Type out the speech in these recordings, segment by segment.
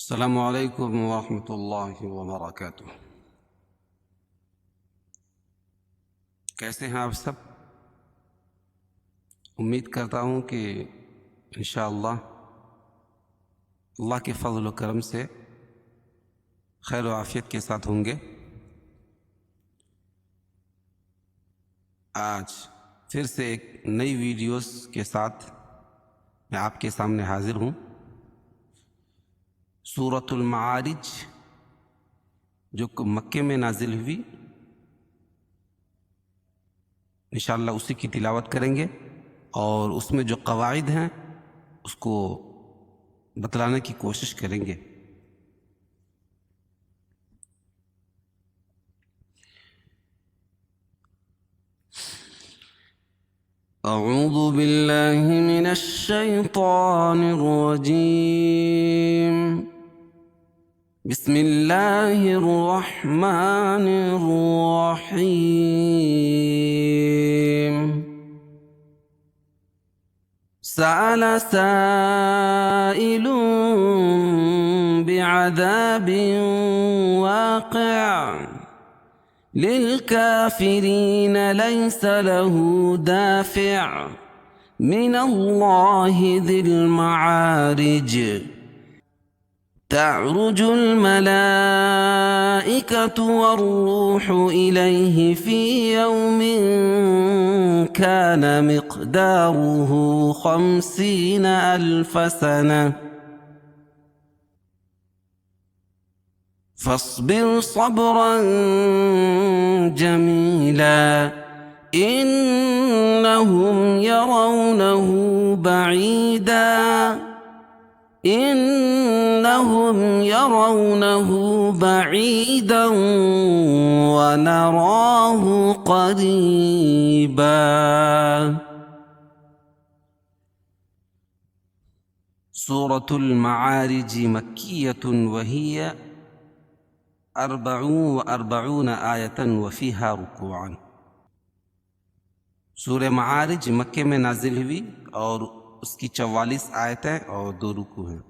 السلام علیکم ورحمۃ اللہ وبرکاتہ۔ کیسے ہیں آپ سب؟ امید کرتا ہوں کہ انشاءاللہ اللہ کے فضل و کرم سے خیر و عافیت کے ساتھ ہوں گے۔ آج پھر سے ایک نئی ویڈیوز کے ساتھ میں آپ کے سامنے حاضر ہوں۔ سورۃ المعارج جو مکے میں نازل ہوئی، انشاءاللہ اسی کی تلاوت کریں گے اور اس میں جو قواعد ہیں اس کو بتلانے کی کوشش کریں گے۔ اعوذ باللہ من الشیطان الرجیم، بسم اللہ الرحمن الرحیم۔ سأل سائل بعذاب واقع للكافرين ليس له دافع من الله ذي المعارج، تعرج الملائكة والروح إليه في يوم كان مقداره 50,000 سنة، فاصبر صبرا جميلا إنهم يرونه بعيدا ونراه قريبا۔ سورة المعارج مكية وهي 44 آیة وفيها رکوعا۔ سورہ معارج مکے میں نازل ہوئی اور اس کی 44 آیتیں اور 2 رکوع ہیں۔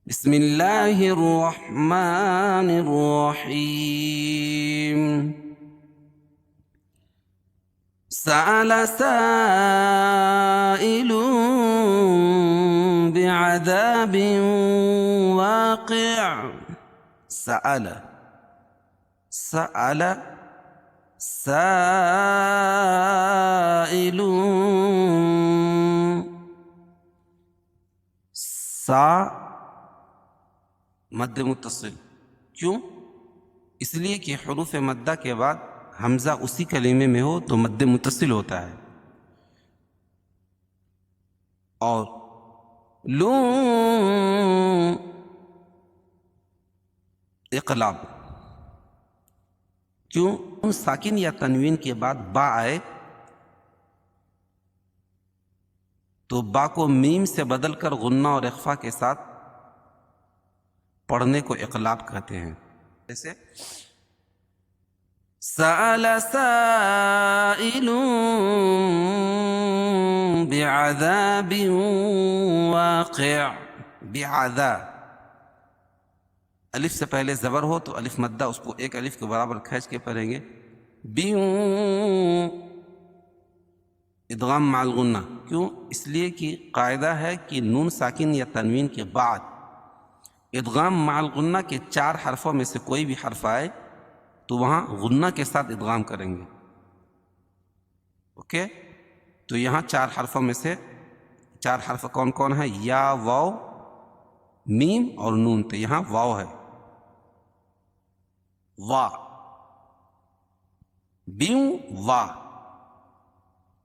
بسم اللہ الرحمن الرحیم۔ سأل سائل بعذاب واقع۔ سأل سائل، سا مد متصل، کیوں؟ اس لیے کہ حروف مدہ کے بعد حمزہ اسی کلمے میں ہو تو مد متصل ہوتا ہے۔ اور لون اقلاب، کیوں؟ ساکن یا تنوین کے بعد با آئے تو با کو میم سے بدل کر غنہ اور اخفا کے ساتھ پڑھنے کو اقلاب کہتے ہیں۔ جیسے سأل سائل بعذاب واقع۔ بعذا، الف سے پہلے زبر ہو تو الف مدہ اس کو ایک الف کے برابر کھینچ کے پڑھیں گے۔ بیوں ادغام مع الغنہ، کیوں؟ اس لیے کہ قاعدہ ہے کہ نون ساکن یا تنوین کے بعد ادغام مع الغنہ کے 4 حرفوں میں سے کوئی بھی حرف آئے تو وہاں غنہ کے ساتھ ادغام کریں گے۔ اوکے، تو یہاں 4 حرفوں میں سے 4 حرف کون کون ہیں؟ یا، واو، میم اور نون۔ تو یہاں واو ہے، وا، بیوں وا،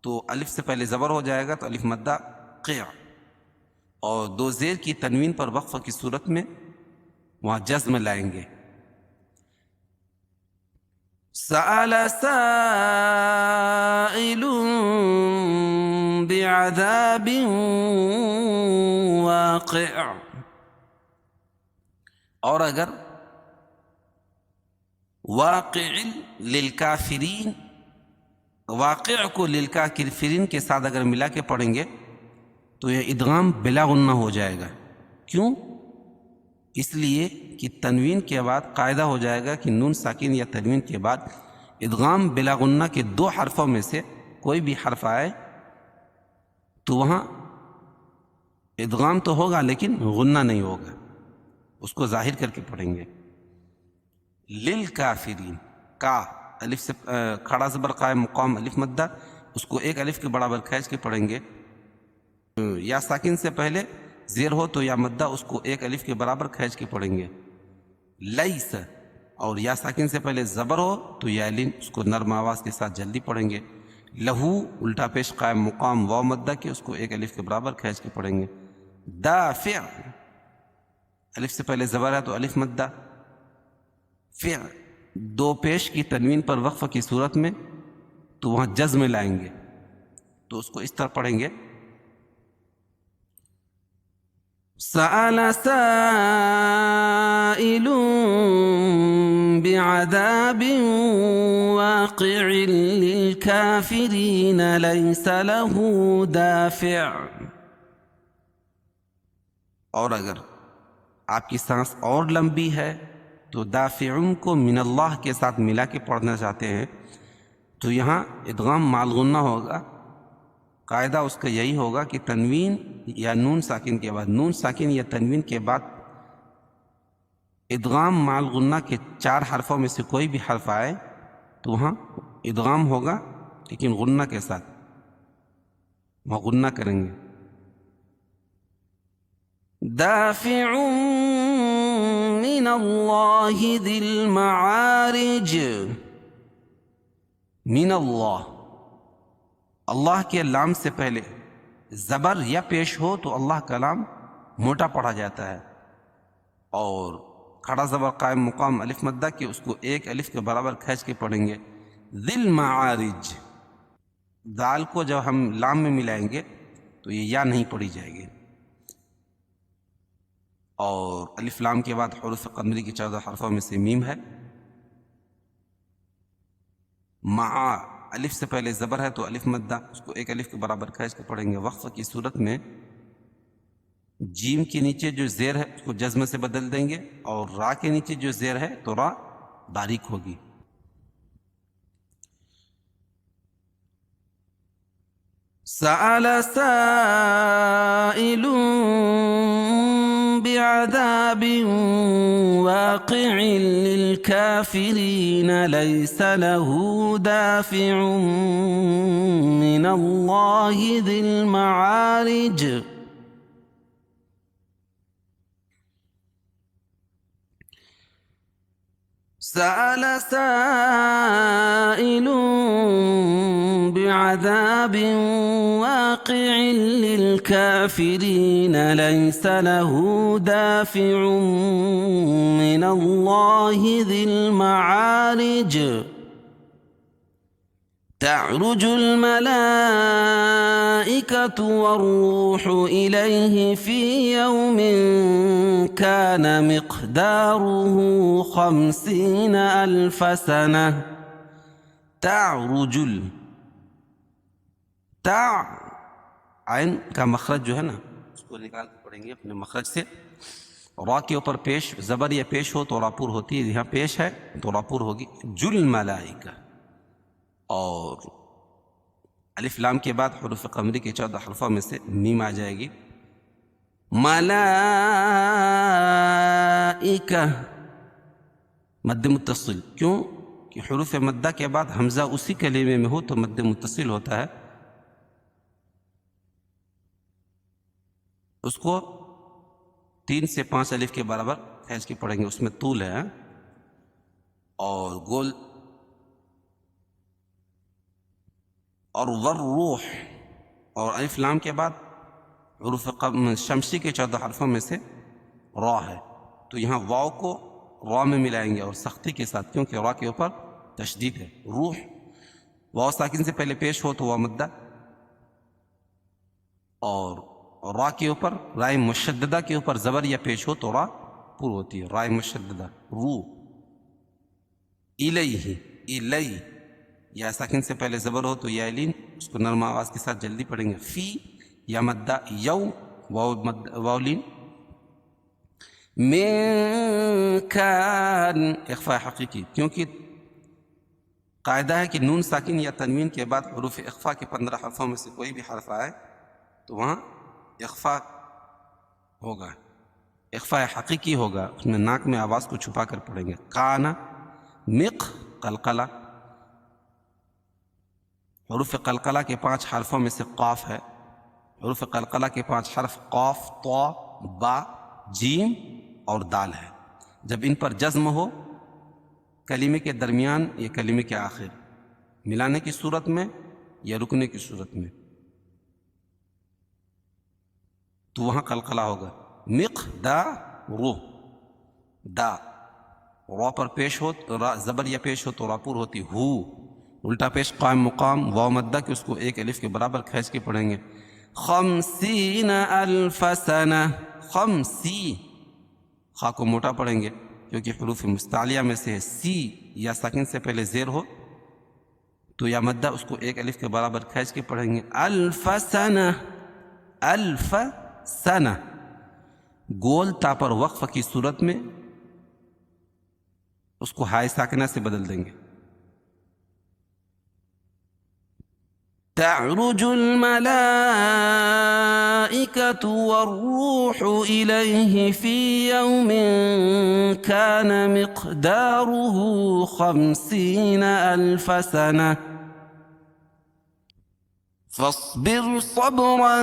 تو الف سے پہلے زبر ہو جائے گا تو الف مدہ قیع، اور 2 زیر کی تنوین پر وقف کی صورت میں وہاں جزم لائیں گے۔ سأل سائل بعذاب واقع۔ اور اگر واقع للکافرین، واقع کو للکافرین کے ساتھ اگر ملا کے پڑھیں گے تو یہ ادغام بلا غنہ ہو جائے گا۔ کیوں؟ اس لیے کہ تنوین کے بعد قاعدہ ہو جائے گا کہ نون ساکن یا تنوین کے بعد ادغام بلا غنہ کے دو حرفوں میں سے کوئی بھی حرف آئے تو وہاں ادغام تو ہوگا لیکن غنہ نہیں ہوگا، اس کو ظاہر کر کے پڑھیں گے۔ للکافرین، کا الف سے کھڑا زبر قائم مقام الف مدہ، اس کو ایک الف کے برابر کھینچ کے پڑھیں گے۔ یا ساکن سے پہلے زیر ہو تو یا مدہ اس کو ایک الف کے برابر کھینچ کے پڑھیں گے۔ لیس، اور یا ساکن سے پہلے زبر ہو تو یا لین اس کو نرم آواز کے ساتھ جلدی پڑھیں گے۔ لہو الٹا پیش قائم مقام واو مدہ کے اس کو ایک الف کے برابر کھینچ کے پڑھیں گے۔ دافع، الف سے پہلے زبر ہے تو الف مدہ، فع دو پیش کی تنوین پر وقف کی صورت میں تو وہاں جزم لائیں گے، تو اس کو اس طرح پڑھیں گے۔ سأل سائل بعذاب واقع للكافرين ليس له دافع، اور اگر آپ کی سانس اور لمبی ہے تو دافعون کو من اللہ کے ساتھ ملا کے پڑھنا چاہتے ہیں تو یہاں ادغام مال غنہ ہوگا۔ قاعدہ اس کا یہی ہوگا کہ تنوین یا نون ساکن کے بعد، نون ساکن یا تنوین کے بعد ادغام مال غنہ کے چار حرفوں میں سے کوئی بھی حرف آئے تو وہاں ادغام ہوگا لیکن غنہ کے ساتھ، وہاں غنہ کریں گے۔ دافع من اللہ ذی المعارج، من اللہ، اللہ کے لام سے پہلے زبر یا پیش ہو تو اللہ کا لام موٹا پڑھا جاتا ہے، اور کھڑا زبر قائم مقام الف مدہ کہ اس کو ایک الف کے برابر کھینچ کے پڑھیں گے۔ ذی المعارج، دال کو جب ہم لام میں ملائیں گے تو یہ یا نہیں پڑھی جائے گی، اور الف لام کے بعد حروف قمری کی 14 حرفوں میں سے میم ہے۔ مع، الف سے پہلے زبر ہے تو الف مدہ، اس کو ایک الف کے برابر کھینچ کے پڑھیں گے۔ وقف کی صورت میں جیم کے نیچے جو زیر ہے اس کو جزم سے بدل دیں گے، اور را کے نیچے جو زیر ہے تو را باریک ہوگی۔ سأل سائل بعذاب واقع للكافرين ليس له دافع من الله ذي المعارج، سأل سائل بعذاب واقع للكافرين ليس له دافع من الله ذي المعارج، تعرج الملائكة والروح إليه في يوم كان مقداره 50,000 سنة۔ تعرج، عین کا مخرج جو ہے نا اس کو نکال کے پڑھیں گے اپنے مخرج سے۔ را کے اوپر پیش زبر یا پیش ہو تو راپور ہوتی ہے، یہاں پیش ہے تو راپور ہوگی جل ملائکہ، اور الف لام کے بعد حروف قمری کے 14 حرفوں میں سے میم آ جائے گی۔ ملائکہ مد متصل، کیوں کہ حروف مدہ کے بعد حمزہ اسی کلمے میں ہو تو مد متصل ہوتا ہے، اس کو 3 سے 5 الف کے برابر کھینچ کے پڑھیں گے، اس میں طول ہے اور گول۔ اور والروح، اور الف لام کے بعد حروف شمسی کے 14 حرفوں میں سے را ہے تو یہاں واو کو را میں ملائیں گے اور سختی کے ساتھ، کیونکہ را کے اوپر تشدید ہے۔ روح واو ساکن سے پہلے پیش ہو تو وا مدہ، اور را کے اوپر رائے مشددہ کے اوپر زبر یا پیش ہو تو را پور ہوتی ہے، رائے مشددہ رو۔ الیہ، الی یا ساکن سے پہلے زبر ہو تو یا لین اس کو نرم آواز کے ساتھ جلدی پڑھیں گے۔ فی یا مدہ، یو واو لین، من کان اخفاء حقیقی، کیونکہ قاعدہ ہے کہ نون ساکن یا تنوین کے بعد حروف اخفاء کے 15 حرفوں میں سے کوئی بھی حرف آئے تو وہاں اخفاء ہوگا، اخفاء حقیقی ہوگا، اس میں ناک میں آواز کو چھپا کر پڑھیں گے. کانا، مق، قلقلہ. حروف قلقلہ کے 5 حرفوں میں سے قاف ہے. حروف قلقلہ کے 5 حرف قاف، طا، با، جیم اور دال ہے. جب ان پر جزم ہو کلمے کے درمیان یا کلمے کے آخر، ملانے کی صورت میں یا رکنے کی صورت میں، تو وہاں قلقلہ ہوگا. مق دا رو، دا را پر پیش ہو، را زبر یا پیش ہو تو را پور ہوتی. ہو الٹا پیش قائم مقام واو مدہ کہ اس کو ایک الف کے برابر کھینچ کے پڑھیں گے. خمسین الف سنہ، خمسی، خا کو موٹا پڑھیں گے کیونکہ حروف مستعلیہ میں سے ہے. سی یا ساکن سے پہلے زیر ہو تو یا مدہ اس کو ایک الف کے برابر کھینچ کے پڑھیں گے. الف سنہ، الف سنہ. گول تا پر وقف کی صورت میں اس کو ہائے ساکنہ سے بدل دیں گے. تعرج الملائكة والروح إليه في يوم كان مقداره 50 ألف سنة فاصبر صبرا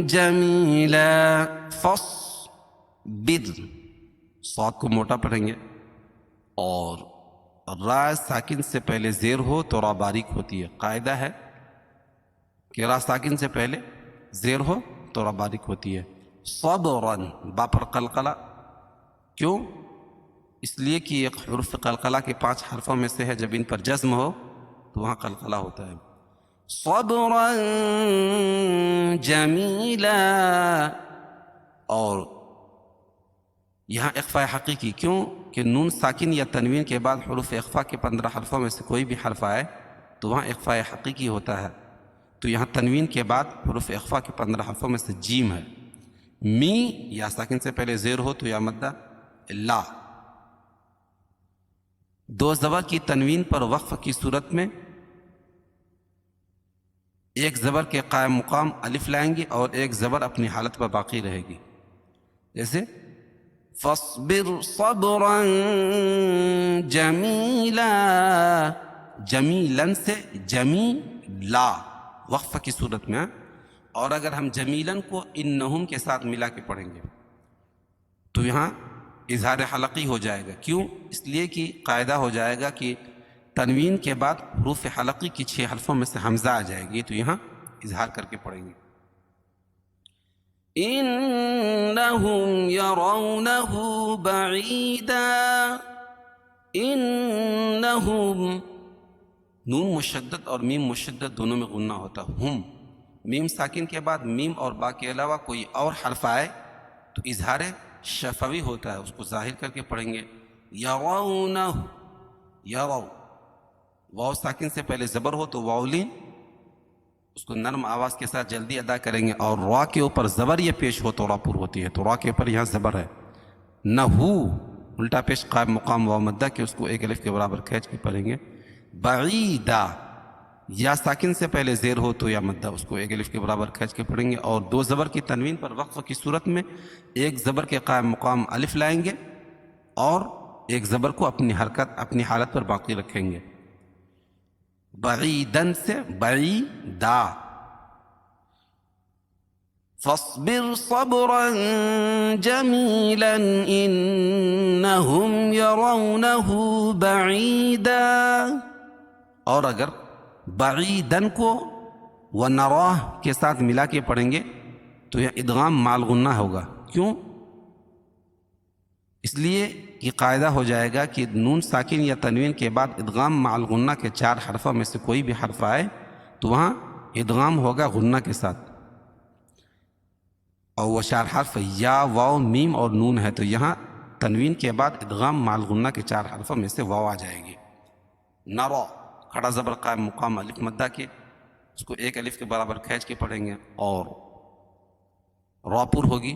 جميلا. فاصبر، صاد کو موٹا پڑھیں گے اور را ساکن سے پہلے زیر ہو تو را باریک ہوتی ہے. قاعدہ ہے کہ را ساکن سے پہلے زیر ہو تو را باریک ہوتی ہے. صبراً، با پر قلقلہ، کیوں؟ اس لیے کہ ایک حروف قلقلہ کے 5 حرفوں میں سے ہے، جب ان پر جزم ہو تو وہاں قلقلہ ہوتا ہے. صبراً جمیلا. اور یہاں اخفاء حقیقی، کیوں کہ نون ساکن یا تنوین کے بعد حروف اخفاء کے 15 حرفوں میں سے کوئی بھی حرف آئے تو وہاں اخفاء حقیقی ہوتا ہے. تو یہاں تنوین کے بعد حروف اخفاء کے 15 حرفوں میں سے جیم ہے. می یا ساکن سے پہلے زیر ہو تو یا مدہ لا. 2 زبر کی تنوین پر وقف کی صورت میں ایک زبر کے قائم مقام الف لائیں گے اور ایک زبر اپنی حالت پر باقی رہے گی. جیسے فاصبر صبرا جمیلا، جمیلن سے جمیلا وقف کی صورت میں. اور اگر ہم جمیلن کو انہم کے ساتھ ملا کے پڑھیں گے تو یہاں اظہار حلقی ہو جائے گا. کیوں؟ اس لیے کہ قاعدہ ہو جائے گا کہ تنوین کے بعد حروف حلقی کی 6 حرفوں میں سے حمزہ آ جائے گی تو یہاں اظہار کر کے پڑھیں گے. انہم یرونہ بعیدا. انہم، نون مشدد اور میم مشدد دونوں میں غنہ ہوتا. ہم، میم ساکن کے بعد میم اور با کے علاوہ کوئی اور حرف آئے تو اظہار شفوی ہوتا ہے، اس کو ظاہر کر کے پڑھیں گے. یرونہ، یرو، واو ساکن سے پہلے زبر ہو تو واولین اس کو نرم آواز کے ساتھ جلدی ادا کریں گے. اور را کے اوپر زبر یہ پیش ہو تو را پور ہوتی ہے، تو را کے اوپر یہاں زبر ہے. نہ ہو الٹا پیش قائم مقام واو مدہ کہ اس کو ایک الف کے برابر کھینچ کے پڑھیں گے. بعیدا، یا ساکن سے پہلے زیر ہو تو یا مدہ اس کو ایک الف کے برابر کھینچ کے پڑھیں گے. اور 2 زبر کی تنوین پر وقف کی صورت میں ایک زبر کے قائم مقام الف لائیں گے اور ایک زبر کو اپنی حرکت اپنی حالت پر باقی رکھیں گے. بعیدن سے بعیدا. فاصبر صبرا جمیلا انہم یرونہ بعیدا. اور اگر بعیدن کو ونراہ کے ساتھ ملا کے پڑھیں گے تو یہ ادغام مع الغنہ ہوگا. کیوں؟ اس لیے کہ قاعدہ ہو جائے گا کہ نون ساکن یا تنوین کے بعد ادغام مع الغنہ کے 4 حرفوں میں سے کوئی بھی حرف آئے تو وہاں ادغام ہوگا غنہ کے ساتھ. اور وہ 4 حرف یا، واو، میم اور نون ہے تو یہاں تنوین کے بعد ادغام مع الغنہ کے 4 حرفوں میں سے واو آ جائے گی. نرا، کھڑا زبر قائم مقام الف مدہ کے اس کو ایک الف کے برابر کھینچ کے پڑھیں گے اور را پور ہوگی.